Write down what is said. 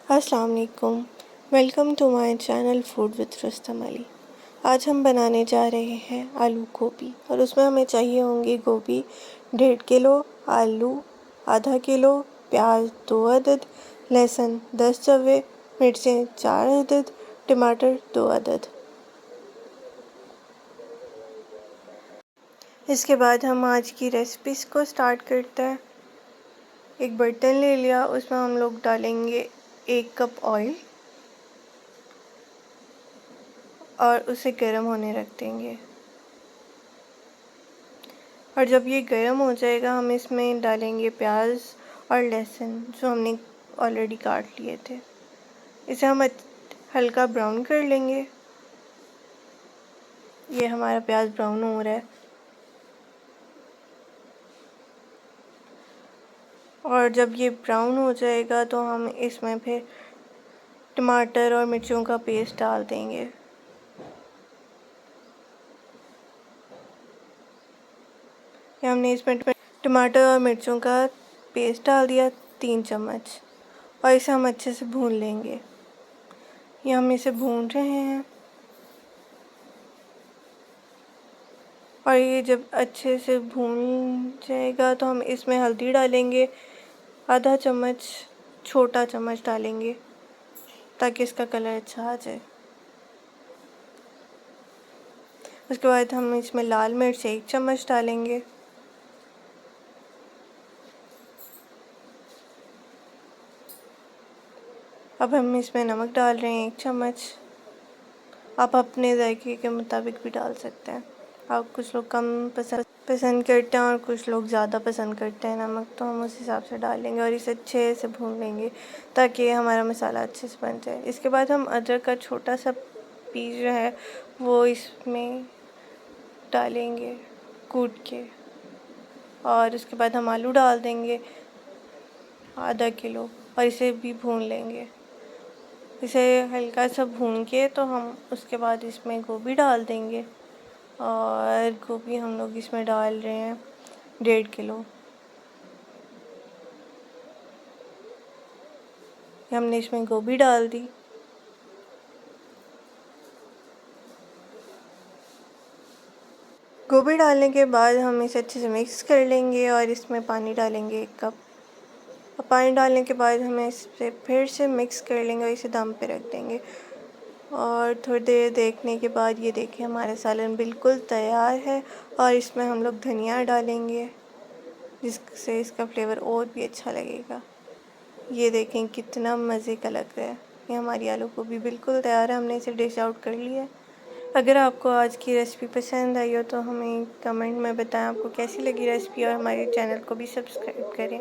अस्सलाम वालेकुम। Welcome to my channel food with Rustam Ali. आज हम बनाने जा रहे हैं आलू गोभी और उसमें हमें चाहिए होंगे गोभी 1.5 किलो, आलू आधा किलो, प्याज 2 अदद, लहसुन 10 जवे, मिर्चें 4 अदद, टमाटर 2 अदद। इसके बाद हम आज की रेसिपीज़ को स्टार्ट करते हैं। एक बर्तन ले लिया, उसमें हम लोग डालेंगे 1 कप ऑयल और उसे गर्म होने रख देंगे। और जब ये गर्म हो जाएगा हम इसमें डालेंगे प्याज और लहसुन जो हमने ऑलरेडी काट लिए थे। इसे हम हल्का ब्राउन कर लेंगे। ये हमारा प्याज ब्राउन हो रहा है और जब ये ब्राउन हो जाएगा तो हम इसमें फिर टमाटर और मिर्चों का पेस्ट डाल देंगे। ये हमने इसमें टमाटर और मिर्चों का पेस्ट डाल दिया 3 चम्मच और इसे हम अच्छे से भून लेंगे। ये हम इसे भून रहे हैं और ये जब अच्छे से भून जाएगा तो हम इसमें हल्दी डालेंगे, आधा चम्मच, छोटा चम्मच डालेंगे ताकि इसका कलर अच्छा आ जाए। उसके बाद हम इसमें लाल मिर्च 1 चम्मच डालेंगे। अब हम इसमें नमक डाल रहे हैं 1 चम्मच। आप अपने जायके के मुताबिक भी डाल सकते हैं। आप कुछ लोग कम पसंद करते हैं और कुछ लोग ज़्यादा पसंद करते हैं नमक, तो हम उस हिसाब से डालेंगे और इसे अच्छे से भून लेंगे ताकि हमारा मसाला अच्छे से बन जाए। इसके बाद हम अदरक का छोटा सा पीस जो है वो इसमें डालेंगे कूट के और उसके बाद हम आलू डाल देंगे आधा किलो और इसे भी भून लेंगे। इसे हल्का सा भून के तो हम उसके बाद इसमें गोभी डाल देंगे और गोभी हम लोग इसमें डाल रहे हैं 1.5 किलो। हमने इसमें गोभी डाल दी। गोभी डालने के बाद हम इसे अच्छे से मिक्स कर लेंगे और इसमें पानी डालेंगे 1 कप। और पानी डालने के बाद हमें इसे फिर से मिक्स कर लेंगे और इसे दम पे रख देंगे और थोड़ी देर देखने के बाद ये देखिए हमारा सालन बिल्कुल तैयार है और इसमें हम लोग धनिया डालेंगे जिससे इसका फ्लेवर और भी अच्छा लगेगा। ये देखें कितना मज़े का लग रहा है। ये हमारी आलू गोभी बिल्कुल तैयार है, हमने इसे डिश आउट कर लिया है। अगर आपको आज की रेसिपी पसंद आई हो तो हमें कमेंट में बताएं आपको कैसी लगी रेसिपी और हमारे चैनल को भी सब्सक्राइब करें।